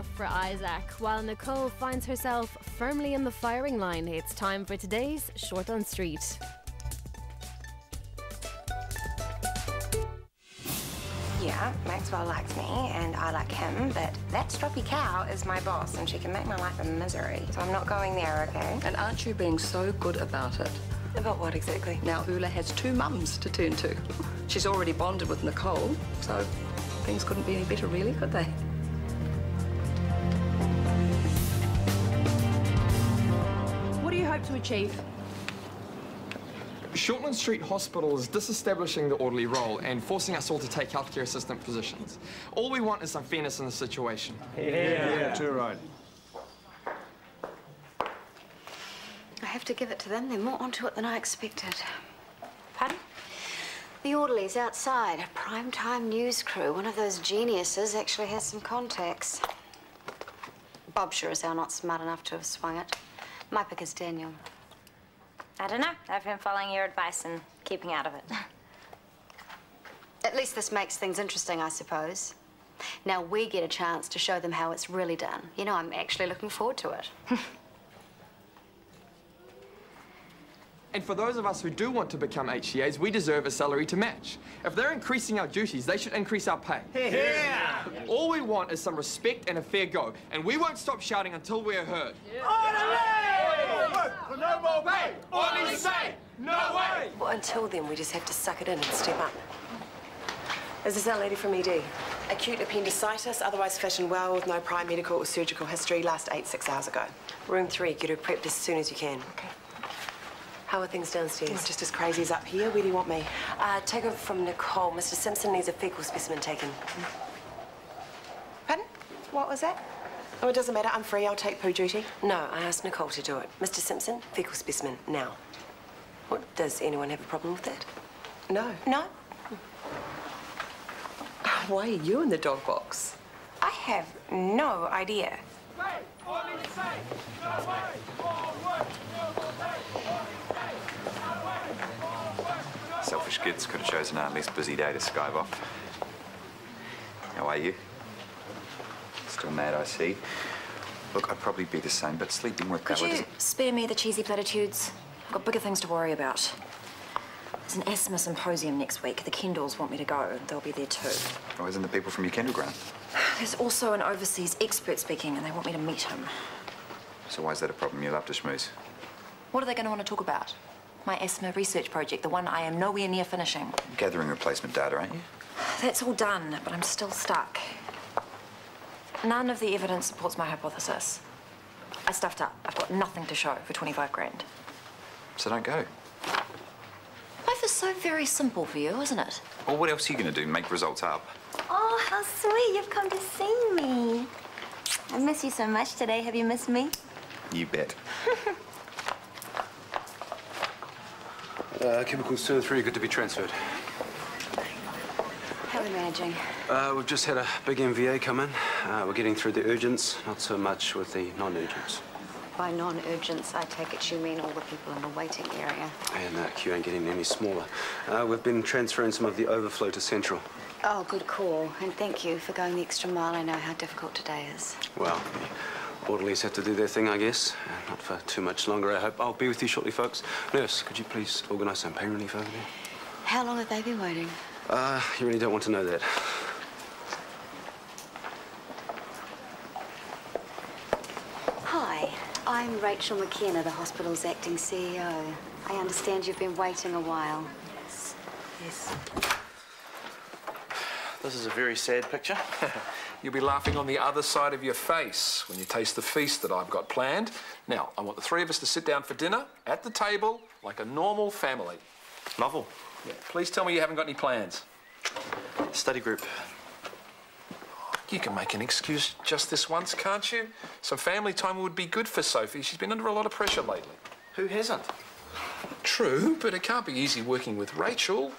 For Isaac, while Nicole finds herself firmly in the firing line, it's time for today's Shortland Street. Yeah, Maxwell likes me and I like him, but that stroppy cow is my boss and she can make my life a misery. So I'm not going there, okay? And aren't you being so good about it? About what exactly? Now Ula has two mums to turn to. She's already bonded with Nicole, so things couldn't be any better, really, could they? What do you hope to achieve? Shortland Street Hospital is disestablishing the orderly role and forcing us all to take healthcare assistant positions. All we want is some fairness in the situation. Yeah, too right. I have to give it to them. They're more onto it than I expected. Pardon? The Orderlies outside, a primetime news crew. One of those geniuses actually has some contacts. Bob sure as hell not smart enough to have swung it. My pick is Daniel. I don't know. I've been following your advice and keeping out of it. At least this makes things interesting, I suppose. Now we get a chance to show them how it's really done. You know, I'm actually looking forward to it. And for those of us who do want to become HCAs, we deserve a salary to match. If they're increasing our duties, they should increase our pay. Yeah! All we want is some respect and a fair go, and we won't stop shouting until we're heard. No more pay! Orderlies say, no way! Well, until then, we just have to suck it in and step up. Is this that lady from ED? Acute appendicitis, otherwise fit and well with no prior medical or surgical history, last 6 hours ago. Room 3, get her prepped as soon as you can. Okay. How are things downstairs? It's just as crazy as up here. Where do you want me? Take her from Nicole. Mr. Simpson needs a fecal specimen taken. Pardon? What was that? Oh, it doesn't matter. I'm free. I'll take poo duty. No, I asked Nicole to do it. Mr. Simpson, fecal specimen, now. What, does anyone have a problem with that? No. No? Why are you in the dog box? I have no idea. Selfish kids could have chosen our least busy day to skive off. How are you? Still mad, I see. Look, I'd probably be the same, but sleeping with Could Bella you spare me the cheesy platitudes? I've got bigger things to worry about. There's an asthma symposium next week. The Kendalls want me to go. They'll be there too. Oh, isn't the people from your Kendall ground? There's also an overseas expert speaking, and they want me to meet him. So why is that a problem? You love to schmooze. What are they going to want to talk about? My asthma research project, the one I am nowhere near finishing. Gathering replacement data, aren't you? That's all done, but I'm still stuck. None of the evidence supports my hypothesis. I stuffed up. I've got nothing to show for 25 grand. So don't go. Life is so very simple for you, isn't it? Well, what else are you going to do? Make results up? Oh, how sweet. You've come to see me. I miss you so much today. Have you missed me? You bet. Chemicals 2 and 3 are good to be transferred. How are we managing? We've just had a big MVA come in. We're getting through the urgents, not so much with the non-urgents. By non-urgents, I take it you mean all the people in the waiting area. And that queue ain't getting any smaller. We've been transferring some of the overflow to Central. Oh, good call. And thank you for going the extra mile. I know how difficult today is. Well, the orderlies have to do their thing, I guess. Not for too much longer, I hope. I'll be with you shortly, folks. Nurse, could you please organise some pain relief over there? How long have they been waiting? You really don't want to know that. Hi, I'm Rachel McKenna, the hospital's acting CEO. I understand you've been waiting a while. Yes. This is a very sad picture. You'll be laughing on the other side of your face when you taste the feast that I've got planned. Now, I want the three of us to sit down for dinner at the table like a normal family. Novel. Yeah. Please tell me you haven't got any plans. Study group. You can make an excuse just this once, can't you? Some family time would be good for Sophie. She's been under a lot of pressure lately. Who hasn't? True, but it can't be easy working with Rachel.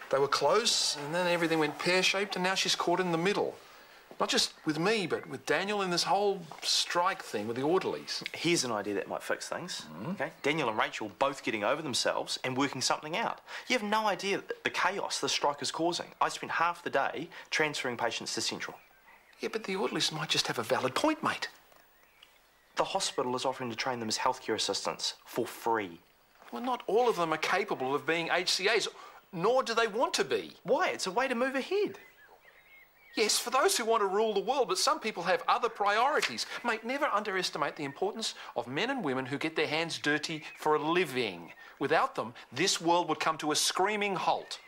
They were close, and then everything went pear-shaped, and now she's caught in the middle. Not just with me, but with Daniel in this whole strike thing with the orderlies. Here's an idea that might fix things. Okay, Daniel and Rachel both getting over themselves and working something out. You have no idea the chaos the strike is causing. I spent half the day transferring patients to Central. Yeah, but the orderlies might just have a valid point, mate. The hospital is offering to train them as healthcare assistants for free. Well, not all of them are capable of being HCAs, nor do they want to be. Why? It's a way to move ahead. Yes, for those who want to rule the world, but some people have other priorities. Mate, never underestimate the importance of men and women who get their hands dirty for a living. Without them, this world would come to a screaming halt.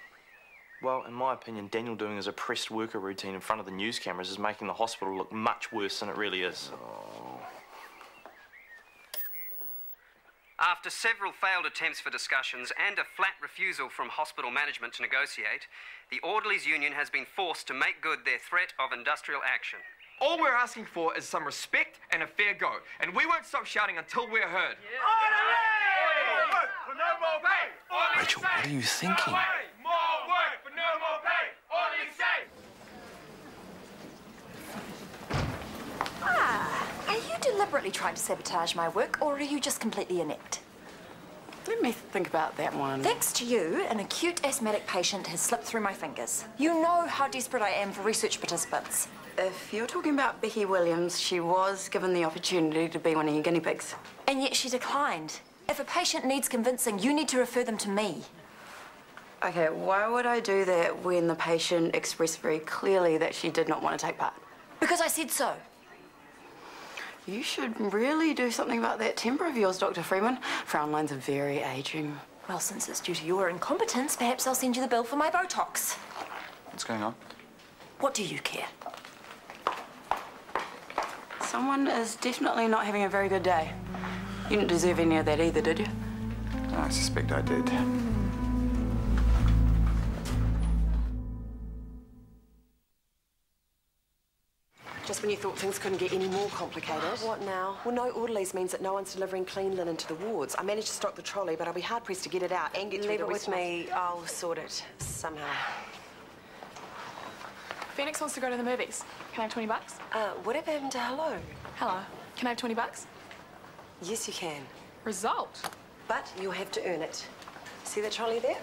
Well, in my opinion, Daniel doing his oppressed worker routine in front of the news cameras is making the hospital look much worse than it really is. After several failed attempts for discussions and a flat refusal from hospital management to negotiate, the Orderlies Union has been forced to make good their threat of industrial action. All we're asking for is some respect and a fair go, and we won't stop shouting until we're heard. For no more pay! Rachel, what are you thinking? More work for no more pay! Orderlies say! Are you deliberately trying to sabotage my work, or are you just completely inept? Let me think about that one. Thanks to you, an acute asthmatic patient has slipped through my fingers. You know how desperate I am for research participants. If you're talking about Becky Williams, she was given the opportunity to be one of your guinea pigs. And yet she declined. If a patient needs convincing, you need to refer them to me. Okay, why would I do that when the patient expressed very clearly that she did not want to take part? Because I said so. You should really do something about that temper of yours, Dr. Freeman. Frown lines are very aging. Well, since it's due to your incompetence, perhaps I'll send you the bill for my Botox. What's going on? What do you care? Someone is definitely not having a very good day. You didn't deserve any of that either, did you? I suspect I did. Just when you thought things couldn't get any more complicated. What now? Well, no orderlies means that no one's delivering clean linen to the wards. I managed to stock the trolley, but I'll be hard-pressed to get it out and get through the rest of me. I'll sort it somehow. Phoenix wants to go to the movies. Can I have $20? Whatever happened to hello? Hello. Can I have $20? Yes, you can. Result. But you'll have to earn it. See that trolley there?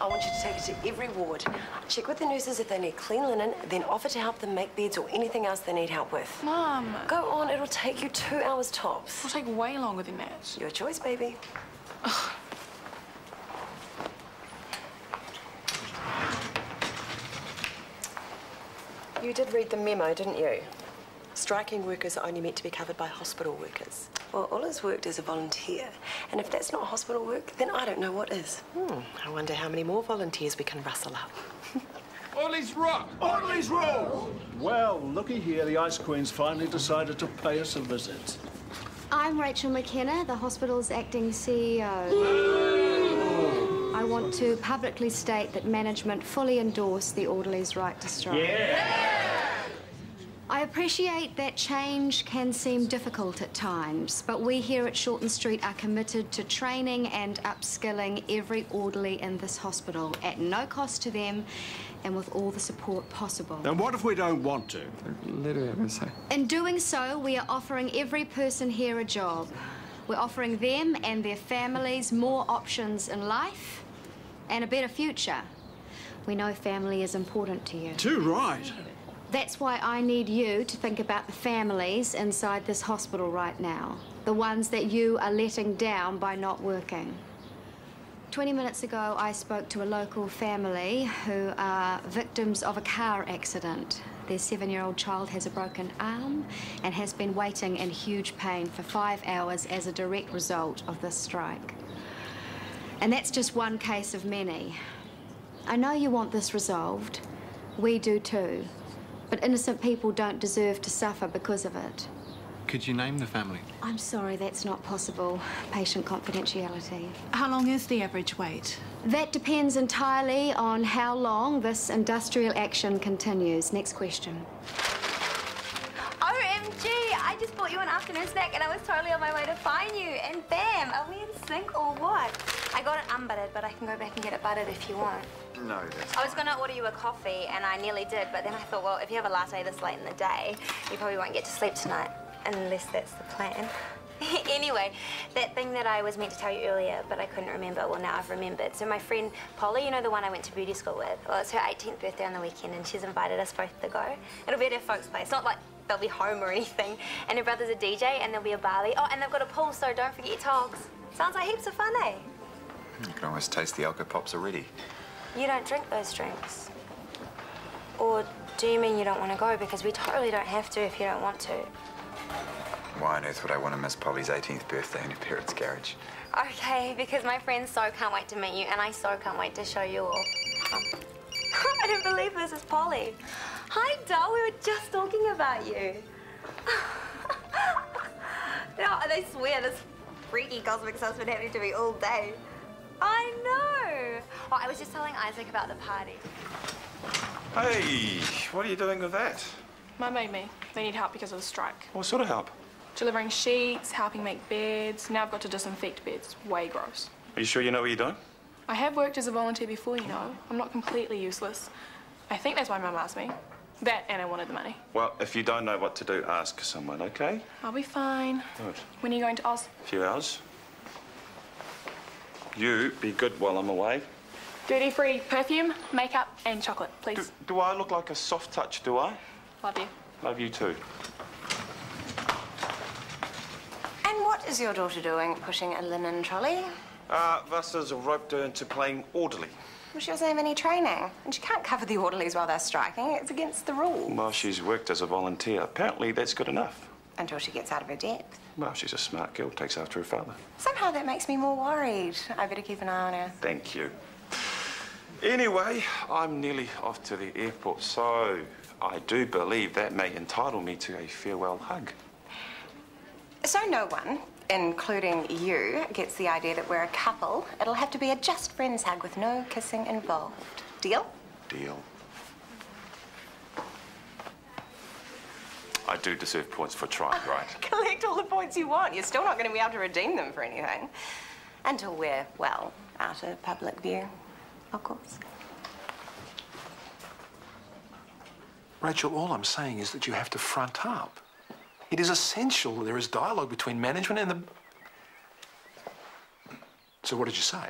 I want you to take it to every ward. Check with the nurses if they need clean linen, then offer to help them make beds or anything else they need help with. Mum. Go on, it'll take you 2 hours tops. It'll take way longer than that. Your choice, baby. You did read the memo, didn't you? Striking workers are only meant to be covered by hospital workers. Well, Ollie's worked as a volunteer, and if that's not hospital work, then I don't know what is. I wonder how many more volunteers we can rustle up. Orderlies rock! Orderlies roll! Well, looky here, the Ice Queen's finally decided to pay us a visit. I'm Rachel McKenna, the hospital's acting CEO. I want to publicly state that management fully endorse the orderlies' right to strike. I appreciate that change can seem difficult at times, but we here at Shortland Street are committed to training and upskilling every orderly in this hospital at no cost to them and with all the support possible. And what if we don't want to? Let her have a say. In doing so, we are offering every person here a job. We're offering them and their families more options in life and a better future. We know family is important to you. Too right. That's why I need you to think about the families inside this hospital right now. The ones that you are letting down by not working. 20 minutes ago, I spoke to a local family who are victims of a car accident. Their 7-year-old child has a broken arm and has been waiting in huge pain for 5 hours as a direct result of this strike. And that's just one case of many. I know you want this resolved. We do too. But innocent people don't deserve to suffer because of it. Could you name the family? I'm sorry, that's not possible. Patient confidentiality. How long is the average wait? That depends entirely on how long this industrial action continues. Next question. OMG! I just bought you an afternoon snack and I was totally on my way to find you. And bam! Are we in sync or what? I got it unbuttered, but I can go back and get it buttered if you want. No, that's I was going to order you a coffee, and I nearly did, but then I thought, well, if you have a latte this late in the day, you probably won't get to sleep tonight, unless that's the plan. Anyway, that thing that I was meant to tell you earlier, but I couldn't remember, well, now I've remembered. So my friend Polly, you know, the one I went to beauty school with, well, it's her 18th birthday on the weekend, and she's invited us both to go. It'll be at her folks' place. Not like they'll be home or anything. And her brother's a DJ, and there'll be a barley. Oh, and they've got a pool, so don't forget your togs. Sounds like heaps of fun, eh? You can almost taste the alco pops already. You don't drink those drinks. Or do you mean you don't want to go? Because we totally don't have to if you don't want to. Why on earth would I want to miss Polly's 18th birthday in her parents' garage? Okay, because my friends so can't wait to meet you, and I so can't wait to show you all. I don't believe this is Polly. Hi, doll. We were just talking about you. No, they swear this freaky cosmic stuff's been happening to me all day. I know. Oh, I was just telling Isaac about the party. Hey, what are you doing with that? Mum made me. They need help because of the strike. What sort of help? Delivering sheets, helping make beds. Now I've got to disinfect beds. Way gross. Are you sure you know what you're doing? I have worked as a volunteer before, you know. I'm not completely useless. I think that's why Mum asked me. That and I wanted the money. Well, if you don't know what to do, ask someone, okay? I'll be fine. Good. When are you going to Oz? A few hours. You be good while I'm away. Duty-free perfume, makeup and chocolate, please. Do I look like a soft touch, do I? Love you. Love you too. And what is your daughter doing, pushing a linen trolley? Vassa's roped her into playing orderly. Well, she doesn't have any training, and she can't cover the orderlies while they're striking. It's against the rules. Well, she's worked as a volunteer. Apparently, that's good enough. Until she gets out of her depth. Well, she's a smart girl, takes after her father. Somehow that makes me more worried. I better keep an eye on her. Thank you. Anyway, I'm nearly off to the airport, so I do believe that may entitle me to a farewell hug. So no one, including you, gets the idea that we're a couple. It'll have to be a just friends hug with no kissing involved. Deal? Deal. I do deserve points for trying, right? Collect all the points you want. You're still not going to be able to redeem them for anything. Until we're, well, out of public view, of course. Rachel, all I'm saying is that you have to front up. It is essential that there is dialogue between management and the... So what did you say?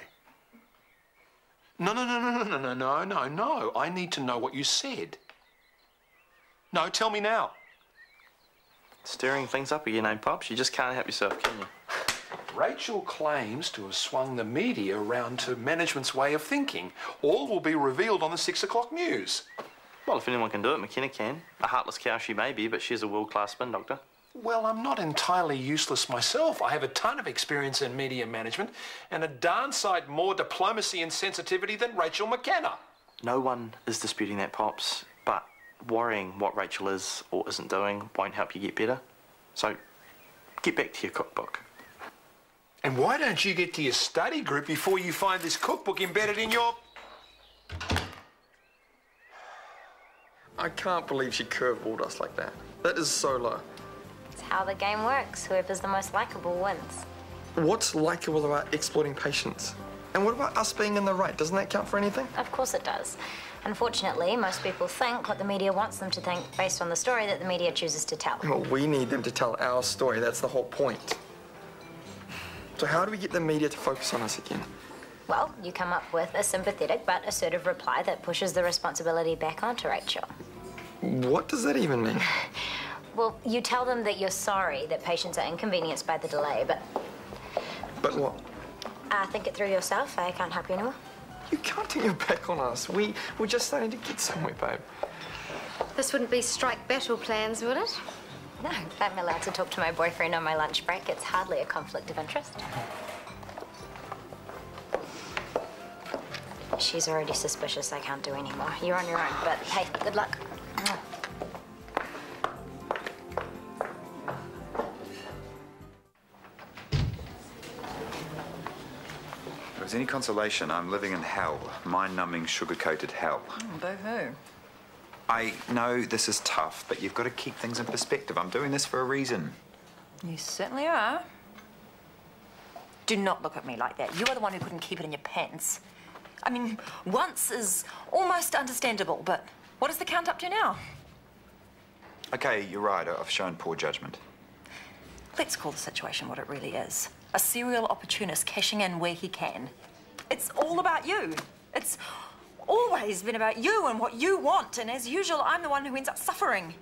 No. I need to know what you said. No, tell me now. Stirring things up again, eh, Pops? You just can't help yourself, can you? Rachel claims to have swung the media around to management's way of thinking. All will be revealed on the 6 o'clock news. Well, if anyone can do it, McKenna can. A heartless cow she may be, but she's a world-class spin doctor. Well, I'm not entirely useless myself. I have a ton of experience in media management and a darn sight more diplomacy and sensitivity than Rachel McKenna. No one is disputing that, Pops, but worrying what Rachel is or isn't doing won't help you get better. So, get back to your cookbook. And why don't you get to your study group before you find this cookbook embedded in your... I can't believe she curveballed us like that. That is so low. It's how the game works. Whoever's the most likable wins. What's likeable about exploiting patients? And what about us being in the right? Doesn't that count for anything? Of course it does. Unfortunately, most people think what the media wants them to think based on the story that the media chooses to tell. Well, we need them to tell our story. That's the whole point. So how do we get the media to focus on us again? Well, you come up with a sympathetic but assertive reply that pushes the responsibility back onto Rachel. What does that even mean? Well, you tell them that you're sorry that patients are inconvenienced by the delay, but... But what? Think it through yourself. I can't help you anymore. You can't turn your back on us. We're just starting to get somewhere, babe. This wouldn't be strike battle plans, would it? No, I'm allowed to talk to my boyfriend on my lunch break. It's hardly a conflict of interest. She's already suspicious I can't do any more. You're on your own, but hey, good luck. If there's any consolation, I'm living in hell. Mind-numbing, sugar-coated hell. Boo-hoo. I know this is tough, but you've got to keep things in perspective. I'm doing this for a reason. You certainly are. Do not look at me like that. You are the one who couldn't keep it in your pants. I mean, once is almost understandable, but what is the count up to now? Okay, you're right. I've shown poor judgment. Let's call the situation what it really is. A serial opportunist cashing in where he can. It's all about you. It's always been about you and what you want, and as usual, I'm the one who ends up suffering.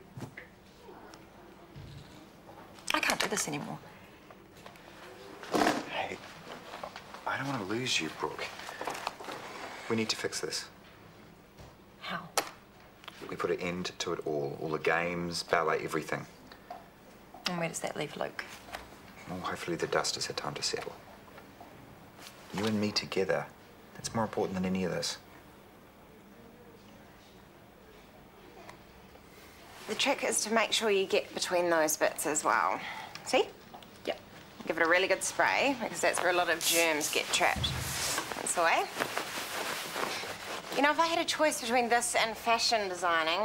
I can't do this anymore. Hey, I don't want to lose you, Brooke. We need to fix this. How? We put an end to it all the games, ballet, everything. And where does that leave Luke? Well, hopefully the dust has had time to settle. You and me together, that's more important than any of this. The trick is to make sure you get between those bits as well. See? Yep. Give it a really good spray, because that's where a lot of germs get trapped. That's the way. You know, if I had a choice between this and fashion designing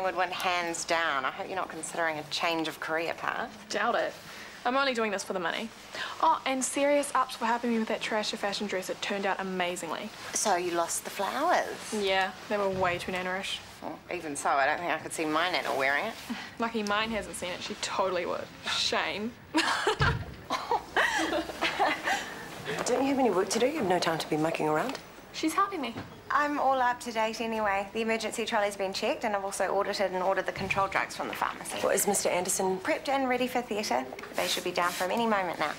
would win hands down. I hope you're not considering a change of career path. Doubt it. I'm only doing this for the money. Oh, and serious ups for helping me with that trashy fashion dress. It turned out amazingly. So you lost the flowers? Yeah, they were way too nana-ish. Well, even so, I don't think I could see my nana wearing it. Lucky mine hasn't seen it. She totally would. Shame. Don't you have any work to do? You have no time to be mucking around. She's helping me. I'm all up to date anyway. The emergency trolley's been checked, and I've also audited and ordered the controlled drugs from the pharmacy. What, is Mr. Anderson prepped and ready for theatre? They should be down from any moment now.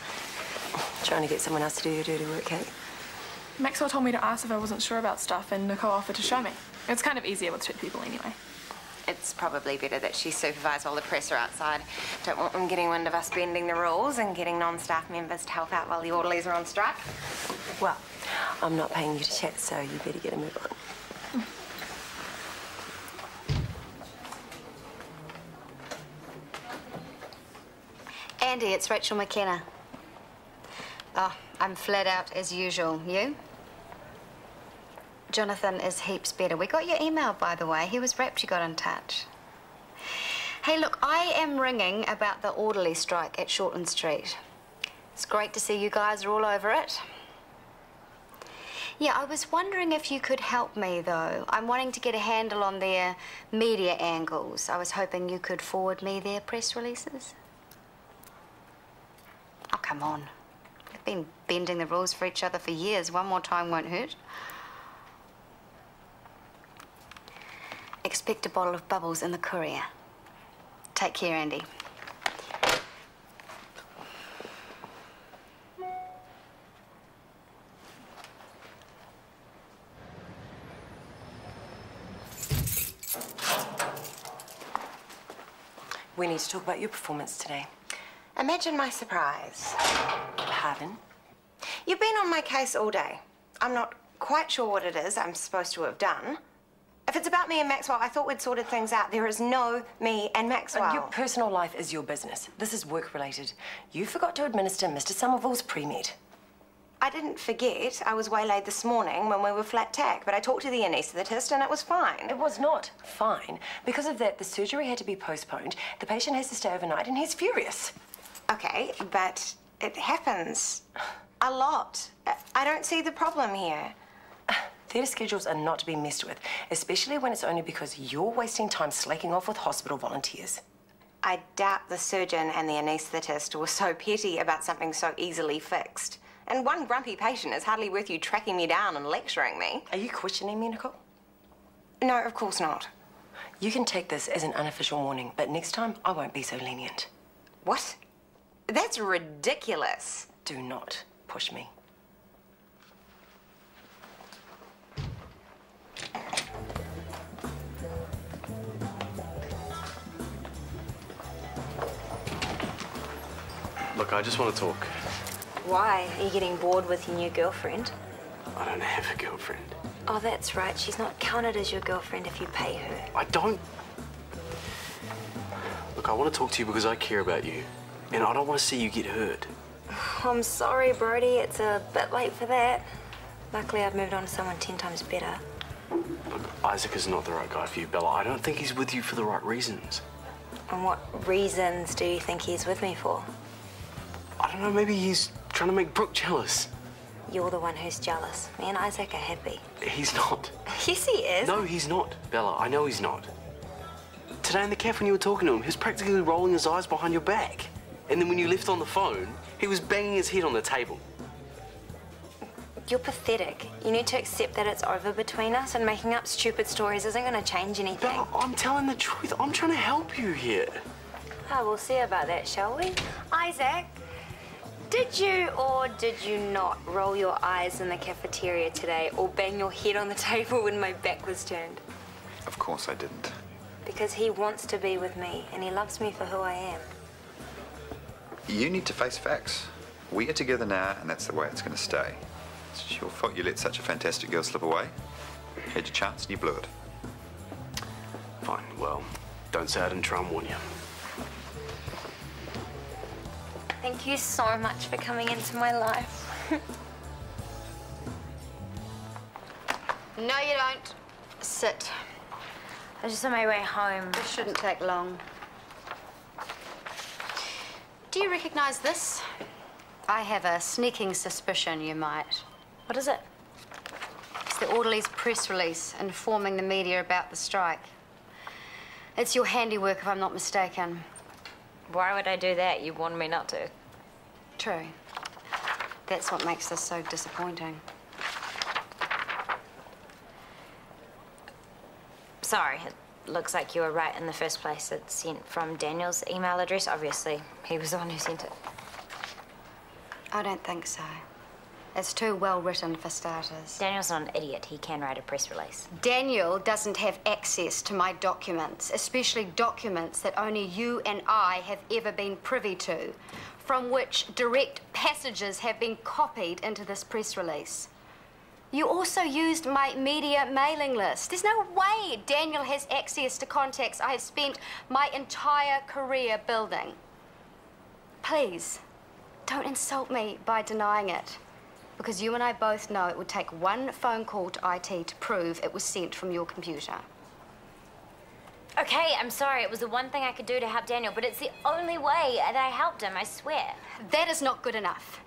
Trying to get someone else to do your dirty work, Kate? Maxwell told me to ask if I wasn't sure about stuff, and Nicole offered to show me. It's kind of easier with two people anyway. It's probably better that she supervise while the press are outside. Don't want them getting wind of us bending the rules and getting non-staff members to help out while the orderlies are on strike. Well, I'm not paying you to chat, so you better get a move on. Andy, it's Rachel McKenna. Oh, I'm flat out as usual. You? Jonathan is heaps better. We got your email, by the way. He was rapt you got in touch. Hey, look, I am ringing about the orderly strike at Shortland Street. It's great to see you guys are all over it. Yeah, I was wondering if you could help me, though. I'm wanting to get a handle on their media angles. I was hoping you could forward me their press releases. Oh, come on. We've been bending the rules for each other for years. One more time won't hurt. Expect a bottle of bubbles in the courier. Take care, Andy. We need to talk about your performance today. Imagine my surprise. Pardon? You've been on my case all day. I'm not quite sure what it is I'm supposed to have done. If it's about me and Maxwell, I thought we'd sorted things out. There is no me and Maxwell. Your personal life is your business. This is work-related. You forgot to administer Mr. Somerville's pre-med. I didn't forget. I was waylaid this morning when we were flat tack, but I talked to the anaesthetist and it was fine. It was not fine. Because of that, the surgery had to be postponed. The patient has to stay overnight and he's furious. Okay, but it happens a lot. I don't see the problem here. Theatre schedules are not to be messed with, especially when it's only because you're wasting time slacking off with hospital volunteers. I doubt the surgeon and the anaesthetist were so petty about something so easily fixed. And one grumpy patient is hardly worth you tracking me down and lecturing me. Are you questioning me, Nicole? No, of course not. You can take this as an unofficial warning, but next time I won't be so lenient. What? That's ridiculous. Do not push me. Look, I just want to talk. Why? Are you getting bored with your new girlfriend? I don't have a girlfriend. Oh, that's right. She's not counted as your girlfriend if you pay her. I don't... Look, I want to talk to you because I care about you. And I don't want to see you get hurt. I'm sorry, Brody. It's a bit late for that. Luckily, I've moved on to someone 10 times better. Look, Isaac is not the right guy for you, Bella. I don't think he's with you for the right reasons. And what reasons do you think he's with me for? I don't know, maybe he's trying to make Brooke jealous. You're the one who's jealous. Me and Isaac are happy. He's not. Yes, he is. No, he's not, Bella. I know he's not. Today in the cafe when you were talking to him, he was practically rolling his eyes behind your back. And then when you left on the phone, he was banging his head on the table. You're pathetic. You need to accept that it's over between us, and making up stupid stories isn't going to change anything. But I'm telling the truth. I'm trying to help you here. Oh, we'll see about that, shall we? Isaac, did you or did you not roll your eyes in the cafeteria today or bang your head on the table when my back was turned? Of course I didn't. Because he wants to be with me, and he loves me for who I am. You need to face facts. We are together now, and that's the way it's going to stay. It's your fault you let such a fantastic girl slip away. You had your chance and you blew it. Fine, well, don't say I didn't try and warn you. Thank you so much for coming into my life. No, you don't. Sit. I was just on my way home. This shouldn't take long. Do you recognize this? I have a sneaking suspicion you might. What is it? It's the Orderlies press release informing the media about the strike. It's your handiwork, if I'm not mistaken. Why would I do that? You warned me not to. True. That's what makes this so disappointing. Sorry, it looks like you were right in the first place. It's sent from Daniel's email address, obviously. He was the one who sent it. I don't think so. It's too well written for starters. Daniel's not an idiot. He can write a press release. Daniel doesn't have access to my documents, especially documents that only you and I have ever been privy to, from which direct passages have been copied into this press release. You also used my media mailing list. There's no way Daniel has access to contacts I have spent my entire career building. Please, don't insult me by denying it, because you and I both know it would take one phone call to IT to prove it was sent from your computer. Okay, I'm sorry. It was the one thing I could do to help Daniel, but it's the only way that I helped him, I swear. That is not good enough.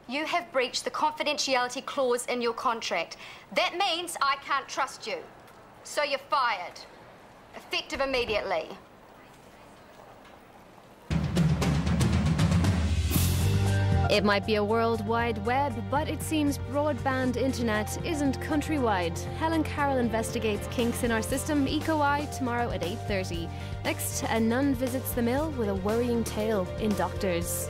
You have breached the confidentiality clause in your contract. That means I can't trust you. So you're fired. Effective immediately. It might be a worldwide web, but it seems broadband internet isn't countrywide. Helen Carroll investigates kinks in our system. Eco Eye tomorrow at 8:30. Next, a nun visits the mill with a worrying tale in Doctors.